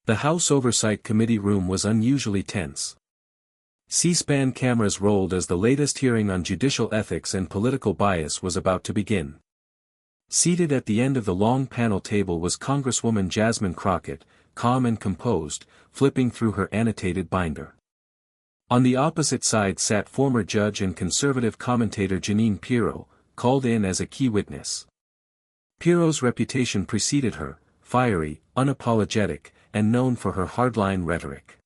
The House Oversight Committee room was unusually tense. C-SPAN cameras rolled as the latest hearing on judicial ethics and political bias was about to begin. Seated at the end of the long panel table was Congresswoman Jasmine Crockett, calm and composed, flipping through her annotated binder. On the opposite side sat former judge and conservative commentator Jeanine Pirro, called in as a key witness. Pirro's reputation preceded her, fiery, unapologetic, and known for her hardline rhetoric.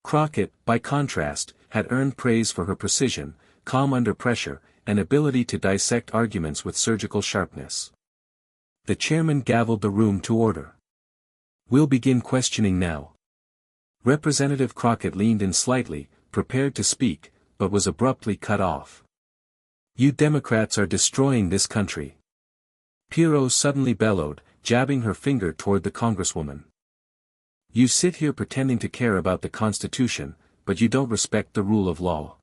Crockett, by contrast, had earned praise for her precision, calm under pressure, and ability to dissect arguments with surgical sharpness. The chairman gavelled the room to order. "We'll begin questioning now." Representative Crockett leaned in slightly, prepared to speak, but was abruptly cut off. "You Democrats are destroying this country," Pirro suddenly bellowed, jabbing her finger toward the Congresswoman. "You sit here pretending to care about the Constitution, but you don't respect the rule of law."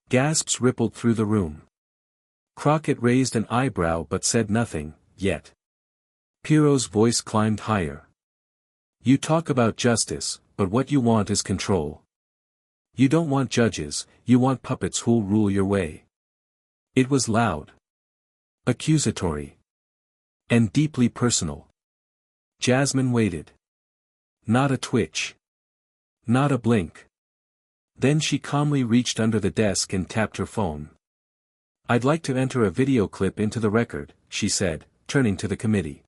Gasps rippled through the room. Crockett raised an eyebrow but said nothing, yet. Pirro's voice climbed higher. "You talk about justice, but what you want is control. You don't want judges, you want puppets who'll rule your way." It was loud, accusatory, and deeply personal. Jasmine waited. Not a twitch. Not a blink. Then she calmly reached under the desk and tapped her phone. "I'd like to enter a video clip into the record," she said, turning to the committee.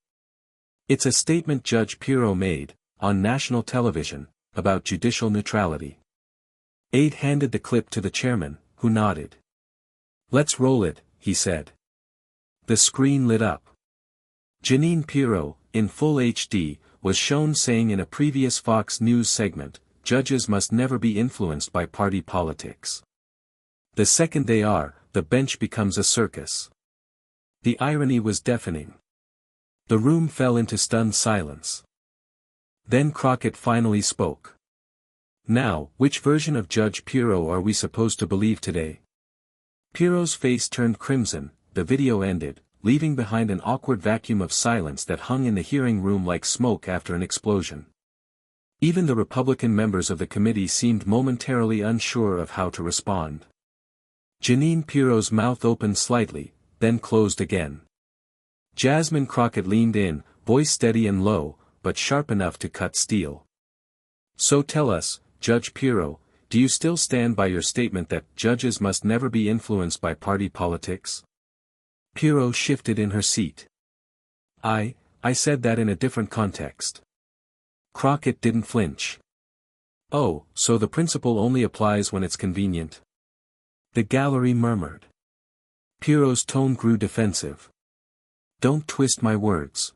"It's a statement Judge Pirro made, on national television, about judicial neutrality." Aide handed the clip to the chairman, who nodded. "Let's roll it," he said. The screen lit up. Jeanine Pirro, in full HD, was shown saying in a previous Fox News segment, "Judges must never be influenced by party politics. The second they are, the bench becomes a circus." The irony was deafening. The room fell into stunned silence. Then Crockett finally spoke. "Now, which version of Judge Pirro are we supposed to believe today?" Pirro's face turned crimson. The video ended, leaving behind an awkward vacuum of silence that hung in the hearing room like smoke after an explosion. Even the Republican members of the committee seemed momentarily unsure of how to respond. Jeanine Pirro's mouth opened slightly, then closed again. Jasmine Crockett leaned in, voice steady and low, but sharp enough to cut steel. "So tell us, Judge Pirro, do you still stand by your statement that judges must never be influenced by party politics?" Pirro shifted in her seat. I said that in a different context." Crockett didn't flinch. "Oh, so the principle only applies when it's convenient?" The gallery murmured. Pirro's tone grew defensive. "Don't twist my words.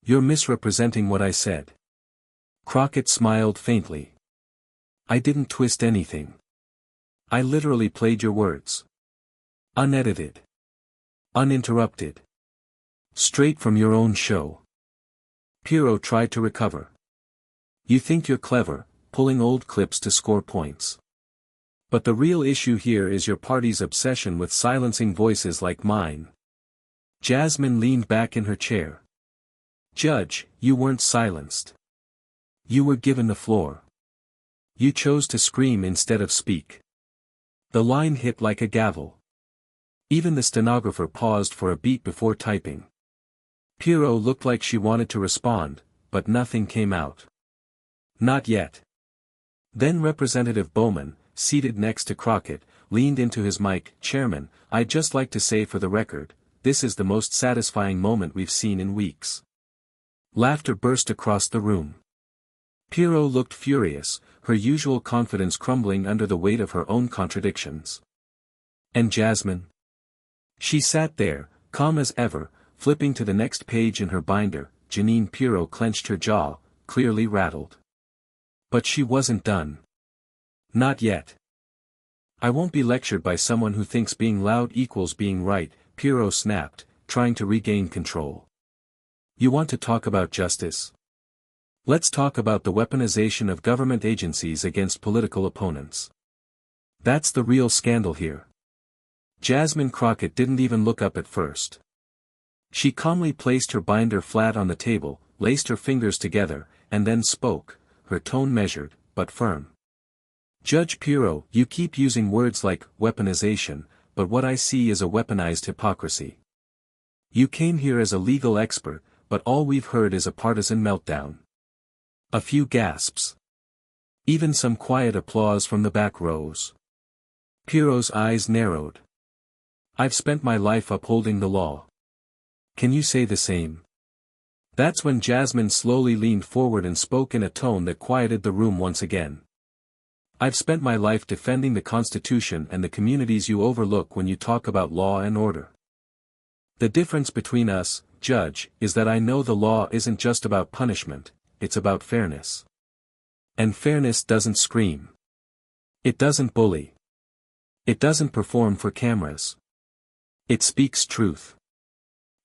You're misrepresenting what I said." Crockett smiled faintly. "I didn't twist anything. I literally played your words. Unedited. Uninterrupted. Straight from your own show." Pirro tried to recover. "You think you're clever, pulling old clips to score points. But the real issue here is your party's obsession with silencing voices like mine." Jasmine leaned back in her chair. "Judge, you weren't silenced. You were given the floor. You chose to scream instead of speak." The line hit like a gavel. Even the stenographer paused for a beat before typing. Pirro looked like she wanted to respond, but nothing came out. "Not yet." Then Representative Bowman, seated next to Crockett, leaned into his mic. "Chairman, I'd just like to say for the record, this is the most satisfying moment we've seen in weeks." Laughter burst across the room. Pirro looked furious, her usual confidence crumbling under the weight of her own contradictions. And Jasmine? She sat there, calm as ever, flipping to the next page in her binder. Jeanine Pirro clenched her jaw, clearly rattled. But she wasn't done. Not yet. "I won't be lectured by someone who thinks being loud equals being right," Pirro snapped, trying to regain control. "You want to talk about justice? Let's talk about the weaponization of government agencies against political opponents. That's the real scandal here." Jasmine Crockett didn't even look up at first. She calmly placed her binder flat on the table, laced her fingers together, and then spoke, her tone measured, but firm. "Judge Pirro, you keep using words like weaponization, but what I see is a weaponized hypocrisy. You came here as a legal expert, but all we've heard is a partisan meltdown." A few gasps. Even some quiet applause from the back rows. Pirro's eyes narrowed. "I've spent my life upholding the law. Can you say the same?" That's when Jasmine slowly leaned forward and spoke in a tone that quieted the room once again. "I've spent my life defending the Constitution and the communities you overlook when you talk about law and order. The difference between us, Judge, is that I know the law isn't just about punishment, it's about fairness. And fairness doesn't scream. It doesn't bully. It doesn't perform for cameras. It speaks truth.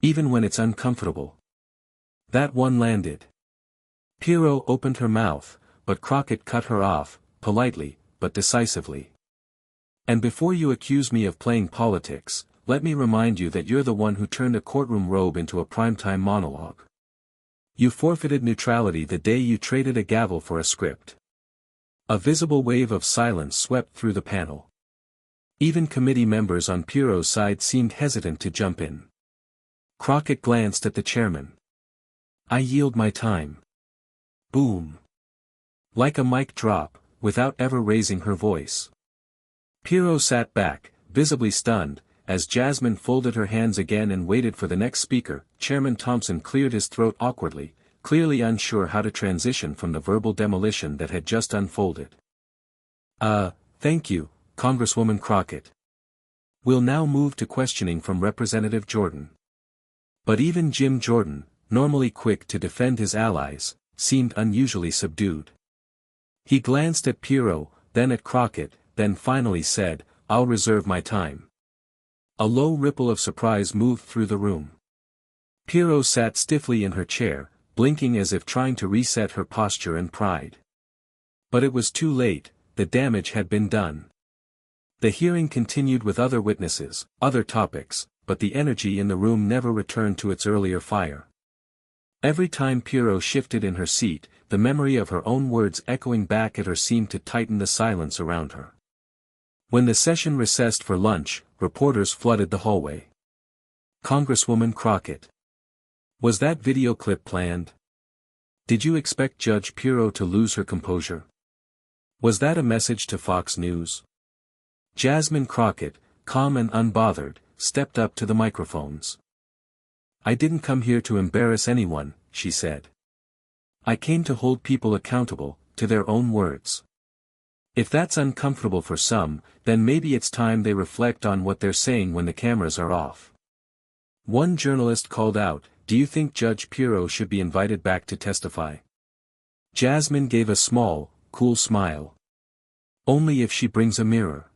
Even when it's uncomfortable." That one landed. Pirro opened her mouth, but Crockett cut her off, politely, but decisively. "And before you accuse me of playing politics, let me remind you that you're the one who turned a courtroom robe into a primetime monologue. You forfeited neutrality the day you traded a gavel for a script." A visible wave of silence swept through the panel. Even committee members on Pirro's side seemed hesitant to jump in. Crockett glanced at the chairman. "I yield my time." Boom. Like a mic drop, without ever raising her voice. Pirro sat back, visibly stunned, as Jasmine folded her hands again and waited for the next speaker. Chairman Thompson cleared his throat awkwardly, clearly unsure how to transition from the verbal demolition that had just unfolded. Thank you, Congresswoman Crockett. We'll now move to questioning from Representative Jordan." But even Jim Jordan, normally quick to defend his allies, seemed unusually subdued. He glanced at Pirro, then at Crockett, then finally said, "I'll reserve my time." A low ripple of surprise moved through the room. Pirro sat stiffly in her chair, blinking as if trying to reset her posture and pride. But it was too late, the damage had been done. The hearing continued with other witnesses, other topics, but the energy in the room never returned to its earlier fire. Every time Pirro shifted in her seat, the memory of her own words echoing back at her seemed to tighten the silence around her. When the session recessed for lunch, reporters flooded the hallway. "Congresswoman Crockett. Was that video clip planned? Did you expect Judge Pirro to lose her composure? Was that a message to Fox News?" Jasmine Crockett, calm and unbothered, stepped up to the microphones. "I didn't come here to embarrass anyone," she said. "I came to hold people accountable, to their own words. If that's uncomfortable for some, then maybe it's time they reflect on what they're saying when the cameras are off." One journalist called out, "Do you think Judge Pirro should be invited back to testify?" Jasmine gave a small, cool smile. "Only if she brings a mirror."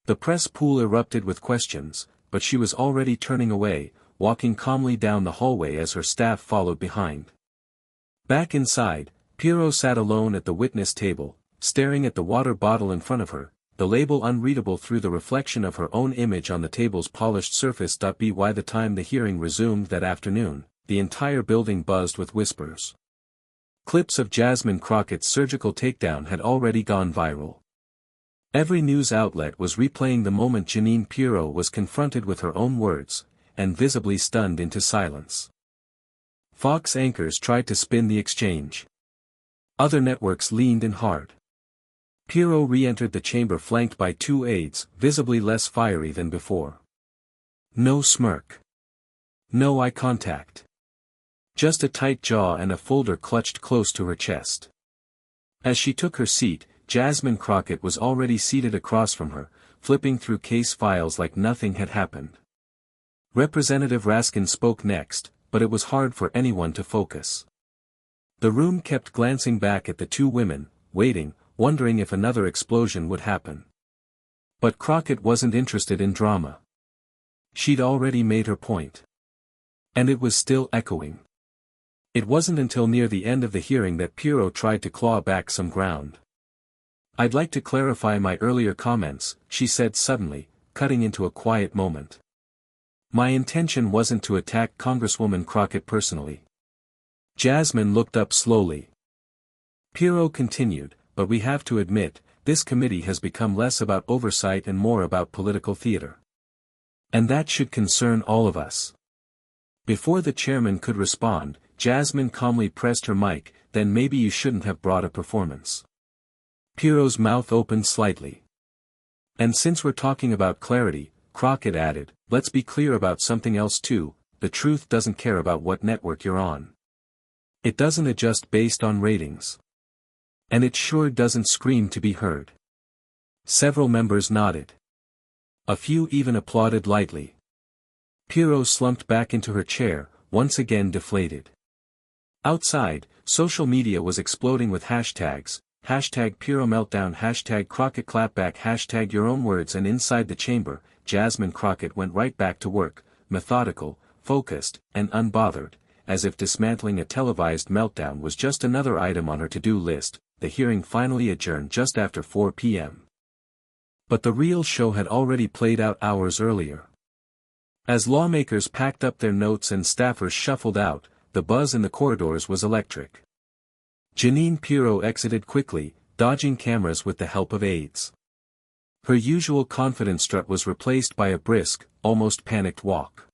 The press pool erupted with questions, but she was already turning away, walking calmly down the hallway as her staff followed behind. Back inside, Pirro sat alone at the witness table, staring at the water bottle in front of her, the label unreadable through the reflection of her own image on the table's polished surface. By the time the hearing resumed that afternoon, the entire building buzzed with whispers. Clips of Jasmine Crockett's surgical takedown had already gone viral. Every news outlet was replaying the moment Jeanine Pirro was confronted with her own words, and visibly stunned into silence. Fox anchors tried to spin the exchange. Other networks leaned in hard. Pirro re-entered the chamber flanked by two aides, visibly less fiery than before. No smirk. No eye contact. Just a tight jaw and a folder clutched close to her chest. As she took her seat, Jasmine Crockett was already seated across from her, flipping through case files like nothing had happened. Representative Raskin spoke next, but it was hard for anyone to focus. The room kept glancing back at the two women, waiting, wondering if another explosion would happen. But Crockett wasn't interested in drama. She'd already made her point. And it was still echoing. It wasn't until near the end of the hearing that Pirro tried to claw back some ground. "I'd like to clarify my earlier comments," she said suddenly, cutting into a quiet moment. "My intention wasn't to attack Congresswoman Crockett personally." Jasmine looked up slowly. Pirro continued, but we have to admit, this committee has become less about oversight and more about political theater. And that should concern all of us. Before the chairman could respond, Jasmine calmly pressed her mic, then maybe you shouldn't have brought a performance. Pirro's mouth opened slightly. And since we're talking about clarity, Crockett added, let's be clear about something else too, the truth doesn't care about what network you're on. It doesn't adjust based on ratings. And it sure doesn't scream to be heard. Several members nodded. A few even applauded lightly. Pirro slumped back into her chair, once again deflated. Outside, social media was exploding with hashtags, hashtag Pirro meltdown, hashtag Crockett clapback, hashtag your own words, and inside the chamber, Jasmine Crockett went right back to work, methodical, focused, and unbothered, as if dismantling a televised meltdown was just another item on her to-do list. The hearing finally adjourned just after 4 p.m. But the real show had already played out hours earlier. As lawmakers packed up their notes and staffers shuffled out, the buzz in the corridors was electric. Jeanine Pirro exited quickly, dodging cameras with the help of aides. Her usual confident strut was replaced by a brisk, almost panicked walk.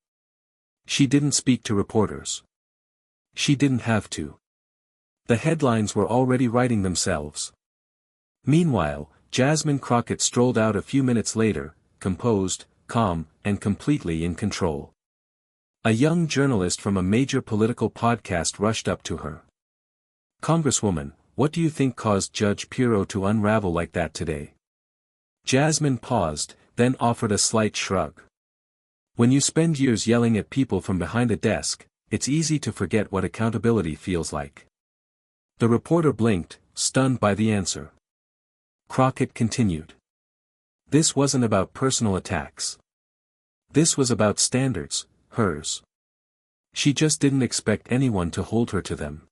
She didn't speak to reporters. She didn't have to. The headlines were already writing themselves. Meanwhile, Jasmine Crockett strolled out a few minutes later, composed, calm, and completely in control. A young journalist from a major political podcast rushed up to her. Congresswoman, what do you think caused Judge Pirro to unravel like that today? Jasmine paused, then offered a slight shrug. When you spend years yelling at people from behind a desk, it's easy to forget what accountability feels like. The reporter blinked, stunned by the answer. Crockett continued. This wasn't about personal attacks. This was about standards, hers. She just didn't expect anyone to hold her to them.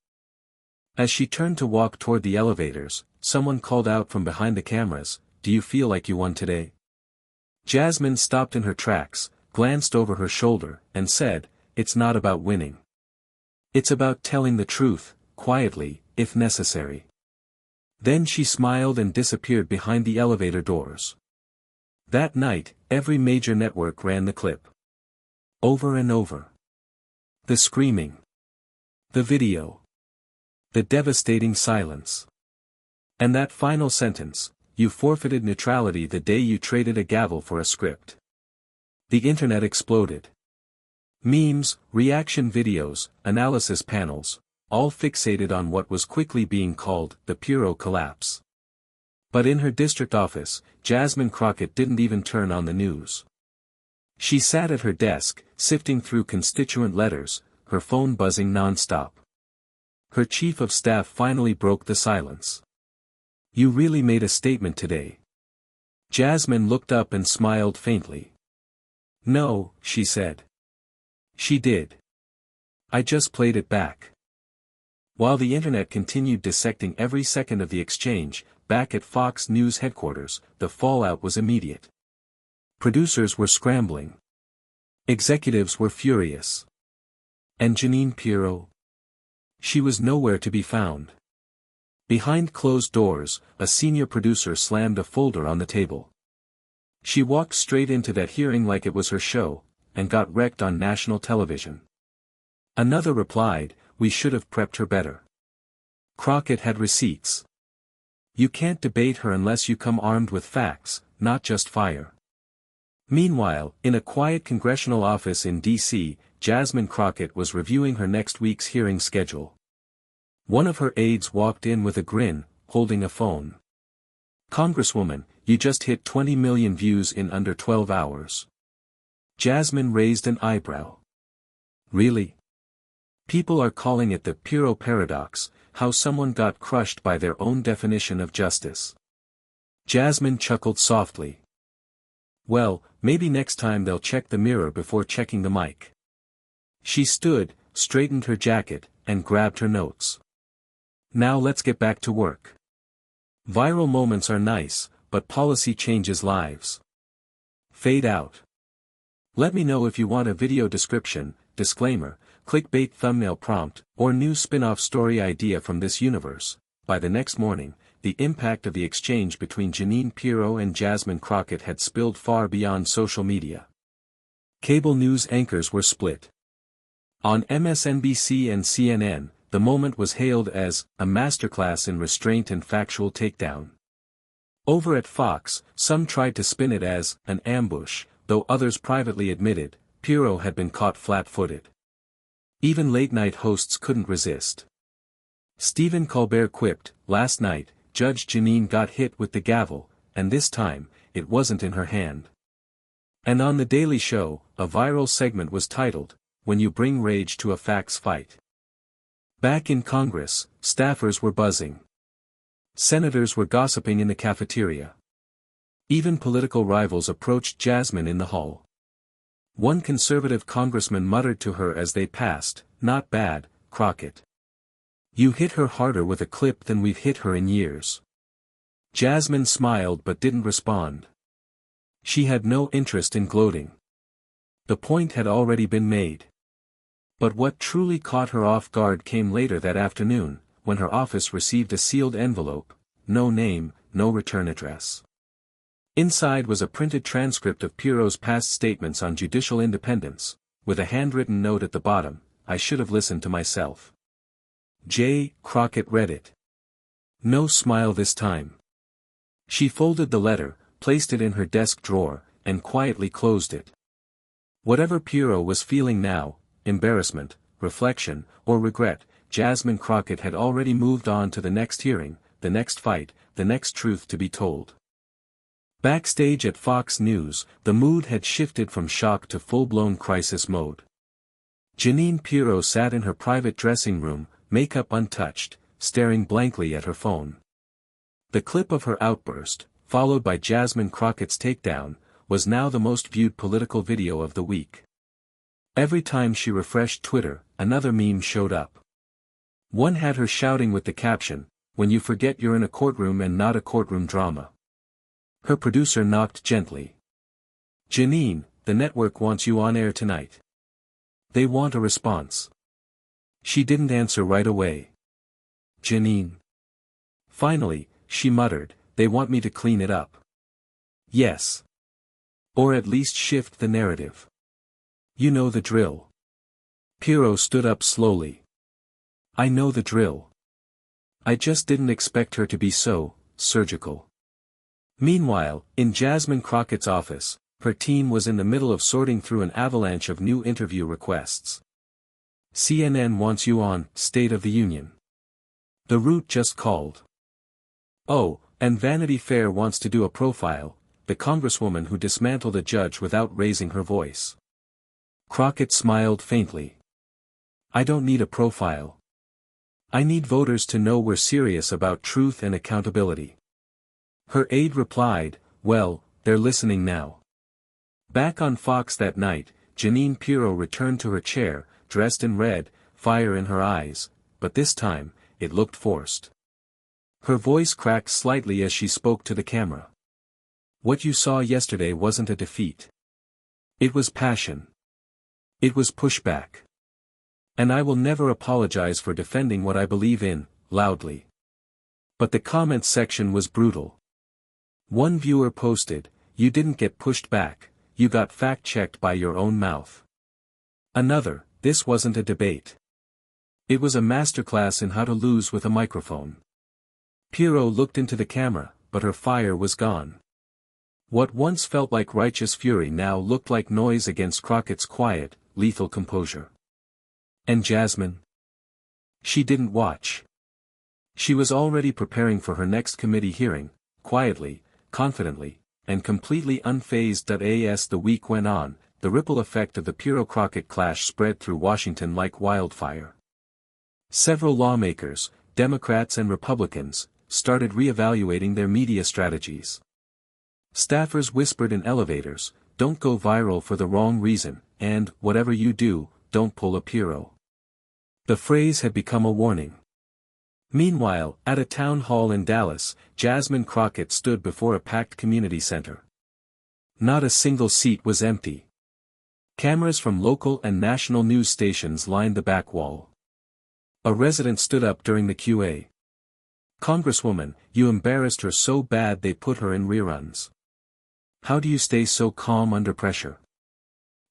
As she turned to walk toward the elevators, someone called out from behind the cameras, "Do you feel like you won today?" Jasmine stopped in her tracks, glanced over her shoulder, and said, "It's not about winning. It's about telling the truth, quietly, if necessary." Then she smiled and disappeared behind the elevator doors. That night, every major network ran the clip. Over and over. The screaming. The video. The devastating silence. And that final sentence, "You forfeited neutrality the day you traded a gavel for a script." The internet exploded. Memes, reaction videos, analysis panels, all fixated on what was quickly being called the Pirro collapse. But in her district office, Jasmine Crockett didn't even turn on the news. She sat at her desk, sifting through constituent letters, her phone buzzing nonstop. Her chief of staff finally broke the silence. "You really made a statement today." Jasmine looked up and smiled faintly. "No," she said. "She did. I just played it back." While the internet continued dissecting every second of the exchange, back at Fox News headquarters, the fallout was immediate. Producers were scrambling. Executives were furious. And Jeanine Pirro? She was nowhere to be found. Behind closed doors, a senior producer slammed a folder on the table. She walked straight into that hearing like it was her show, and got wrecked on national television. Another replied, "We should have prepped her better. Crockett had receipts." You can't debate her unless you come armed with facts, not just fire. Meanwhile, in a quiet congressional office in D.C., Jasmine Crockett was reviewing her next week's hearing schedule. One of her aides walked in with a grin, holding a phone. "Congresswoman, you just hit 20 million views in under 12 hours. Jasmine raised an eyebrow. "Really? People are calling it the Pirro paradox, how someone got crushed by their own definition of justice." Jasmine chuckled softly. "Well, maybe next time they'll check the mirror before checking the mic." She stood, straightened her jacket, and grabbed her notes. "Now let's get back to work. Viral moments are nice, but policy changes lives." Fade out. Let me know if you want a video description, disclaimer, clickbait thumbnail prompt, or new spin-off story idea from this universe. by the next morning, the impact of the exchange between Jeanine Pirro and Jasmine Crockett had spilled far beyond social media. Cable news anchors were split. On MSNBC and CNN, the moment was hailed as a masterclass in restraint and factual takedown. Over at Fox, some tried to spin it as an ambush, though others privately admitted Pirro had been caught flat-footed. Even late-night hosts couldn't resist. Stephen Colbert quipped, "Last night, Judge Jeanine got hit with the gavel, and this time, it wasn't in her hand." And on The Daily Show, a viral segment was titled, "When You Bring Rage to a Facts Fight." Back in Congress, staffers were buzzing. Senators were gossiping in the cafeteria. Even political rivals approached Jasmine in the hall. One conservative congressman muttered to her as they passed, "Not bad, Crockett. You hit her harder with a clip than we've hit her in years." Jasmine smiled but didn't respond. She had no interest in gloating. The point had already been made. But what truly caught her off guard came later that afternoon, when her office received a sealed envelope, no name, no return address. Inside was a printed transcript of Pirro's past statements on judicial independence, with a handwritten note at the bottom, "I should have listened to myself." J. Crockett read it. No smile this time. She folded the letter, placed it in her desk drawer, and quietly closed it. Whatever Pirro was feeling now, embarrassment, reflection, or regret, Jasmine Crockett had already moved on to the next hearing, the next fight, the next truth to be told. Backstage at Fox News, the mood had shifted from shock to full-blown crisis mode. Jeanine Pirro sat in her private dressing room, makeup untouched, staring blankly at her phone. The clip of her outburst, followed by Jasmine Crockett's takedown, was now the most viewed political video of the week. Every time she refreshed Twitter, another meme showed up. One had her shouting with the caption, "When you forget you're in a courtroom and not a courtroom drama." Her producer knocked gently. "Jeanine, the network wants you on air tonight. They want a response." She didn't answer right away. "Jeanine." Finally, she muttered, "They want me to clean it up." "Yes. Or at least shift the narrative. You know the drill." Pirro stood up slowly. "I know the drill. I just didn't expect her to be so surgical." Meanwhile, in Jasmine Crockett's office, her team was in the middle of sorting through an avalanche of new interview requests. CNN wants you on State of the Union. The Root just called. Oh, and Vanity Fair wants to do a profile, the congresswoman who dismantled a judge without raising her voice. Crockett smiled faintly. "I don't need a profile. I need voters to know we're serious about truth and accountability." Her aide replied, "Well, they're listening now." Back on Fox that night, Jeanine Pirro returned to her chair, dressed in red, fire in her eyes, but this time, it looked forced. Her voice cracked slightly as she spoke to the camera. "What you saw yesterday wasn't a defeat. It was passion. It was pushback. And I will never apologize for defending what I believe in, loudly." But the comments section was brutal. One viewer posted, "You didn't get pushed back, you got fact-checked by your own mouth." Another, "This wasn't a debate. It was a masterclass in how to lose with a microphone." Pirro looked into the camera, but her fire was gone. What once felt like righteous fury now looked like noise against Crockett's quiet, lethal composure. And Jasmine? She didn't watch. She was already preparing for her next committee hearing, quietly, confidently, and completely unfazed. As the week went on, the ripple effect of the Pirro-Crockett clash spread through Washington like wildfire. Several lawmakers, Democrats and Republicans, started re-evaluating their media strategies. Staffers whispered in elevators, "Don't go viral for the wrong reason," and, "Whatever you do, don't pull a Pirro." The phrase had become a warning. Meanwhile, at a town hall in Dallas, Jasmine Crockett stood before a packed community center. Not a single seat was empty. Cameras from local and national news stations lined the back wall. A resident stood up during the Q&A. Congresswoman, you embarrassed her so bad they put her in reruns. How do you stay so calm under pressure?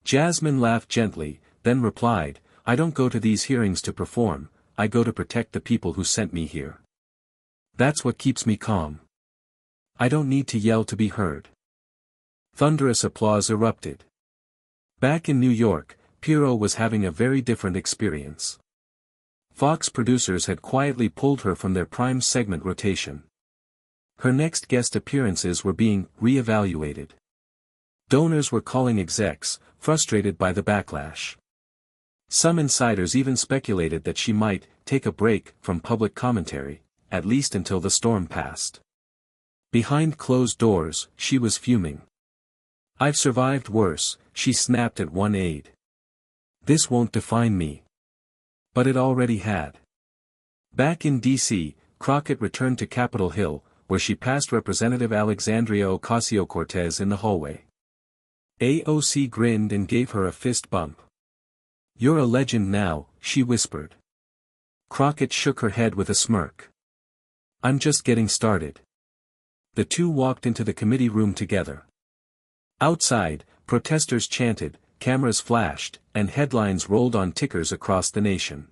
Jasmine laughed gently, then replied, I don't go to these hearings to perform, I go to protect the people who sent me here. That's what keeps me calm. I don't need to yell to be heard. Thunderous applause erupted. Back in New York, Pirro was having a very different experience. Fox producers had quietly pulled her from their prime segment rotation. Her next guest appearances were being re-evaluated. Donors were calling execs, frustrated by the backlash. Some insiders even speculated that she might take a break from public commentary, at least until the storm passed. Behind closed doors, she was fuming. I've survived worse, she snapped at one aide. This won't define me. But it already had. Back in D.C., Crockett returned to Capitol Hill, where she passed Representative Alexandria Ocasio-Cortez in the hallway. AOC grinned and gave her a fist bump. You're a legend now, she whispered. Crockett shook her head with a smirk. I'm just getting started. The two walked into the committee room together. Outside, protesters chanted, cameras flashed, and headlines rolled on tickers across the nation.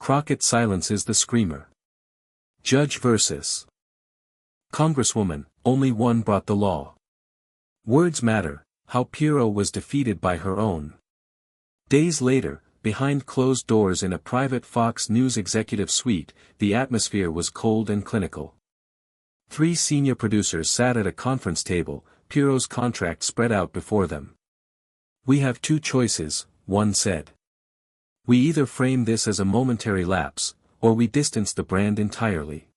Crockett silences the screamer. Judge versus Congresswoman, only one brought the law. Words matter, how Pirro was defeated by her own. Days later, behind closed doors in a private Fox News executive suite, the atmosphere was cold and clinical. 3 senior producers sat at a conference table, Pirro's contract spread out before them. We have 2 choices, one said. We either frame this as a momentary lapse, or we distance the brand entirely.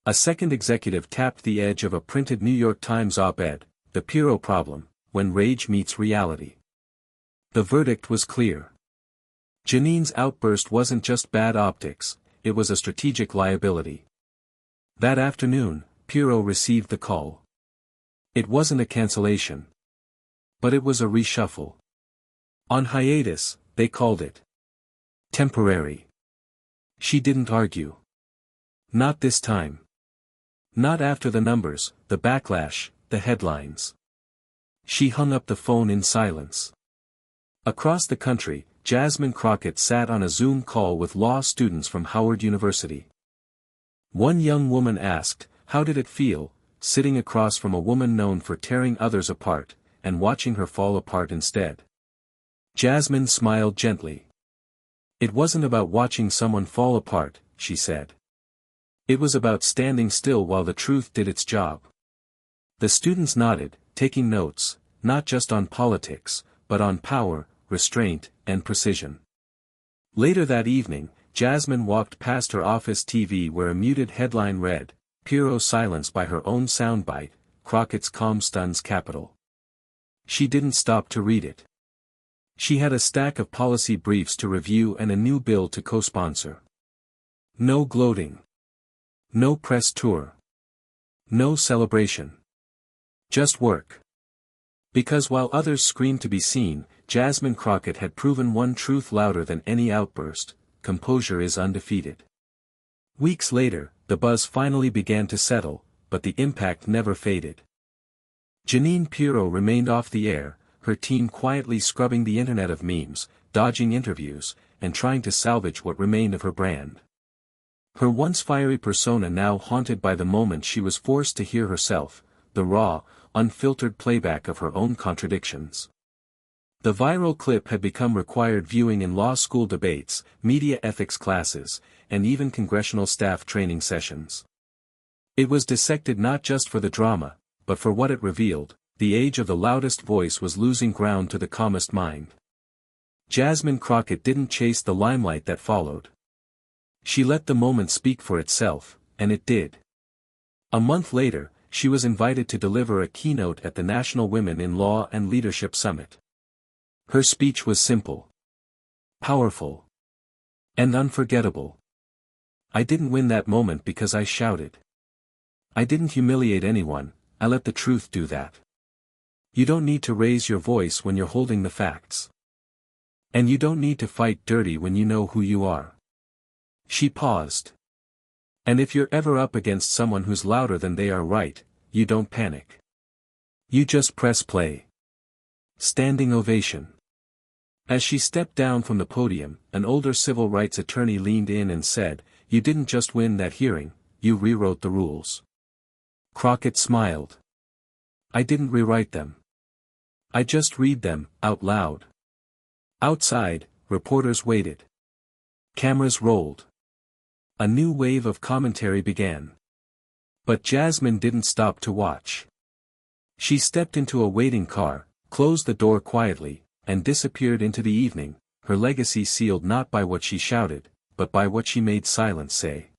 A second executive tapped the edge of a printed New York Times op-ed, The Pirro Problem, When Rage Meets Reality. The verdict was clear. Jeanine's outburst wasn't just bad optics, it was a strategic liability. That afternoon, Pirro received the call. It wasn't a cancellation. But it was a reshuffle. On hiatus, they called it. Temporary. She didn't argue. Not this time. Not after the numbers, the backlash, the headlines. She hung up the phone in silence. Across the country, Jasmine Crockett sat on a Zoom call with law students from Howard University. One young woman asked, how did it feel, sitting across from a woman known for tearing others apart, and watching her fall apart instead? Jasmine smiled gently. It wasn't about watching someone fall apart, she said. It was about standing still while the truth did its job. The students nodded, taking notes, not just on politics, but on power, restraint, and precision. Later that evening, Jasmine walked past her office TV where a muted headline read, Pirro silenced by her own soundbite, Crockett's calm stuns Capitol. She didn't stop to read it. She had a stack of policy briefs to review and a new bill to co-sponsor. No gloating. No press tour. No celebration. Just work. Because while others screamed to be seen, Jasmine Crockett had proven one truth louder than any outburst: composure is undefeated. Weeks later, the buzz finally began to settle, but the impact never faded. Jeanine Pirro remained off the air, her team quietly scrubbing the internet of memes, dodging interviews, and trying to salvage what remained of her brand. Her once fiery persona now haunted by the moment she was forced to hear herself, the raw, unfiltered playback of her own contradictions. The viral clip had become required viewing in law school debates, media ethics classes, and even congressional staff training sessions. It was dissected not just for the drama, but for what it revealed: the age of the loudest voice was losing ground to the calmest mind. Jasmine Crockett didn't chase the limelight that followed. She let the moment speak for itself, and it did. A month later, she was invited to deliver a keynote at the National Women in Law and Leadership Summit. Her speech was simple, powerful, and unforgettable. I didn't win that moment because I shouted. I didn't humiliate anyone, I let the truth do that. You don't need to raise your voice when you're holding the facts. And you don't need to fight dirty when you know who you are. She paused. And if you're ever up against someone who's louder than they are right, you don't panic. You just press play. Standing ovation. As she stepped down from the podium, an older civil rights attorney leaned in and said, "You didn't just win that hearing, you rewrote the rules." Crockett smiled. "I didn't rewrite them. I just read them, out loud." Outside, reporters waited. Cameras rolled. A new wave of commentary began. But Jasmine didn't stop to watch. She stepped into a waiting car, closed the door quietly, and disappeared into the evening, her legacy sealed not by what she shouted, but by what she made silence say.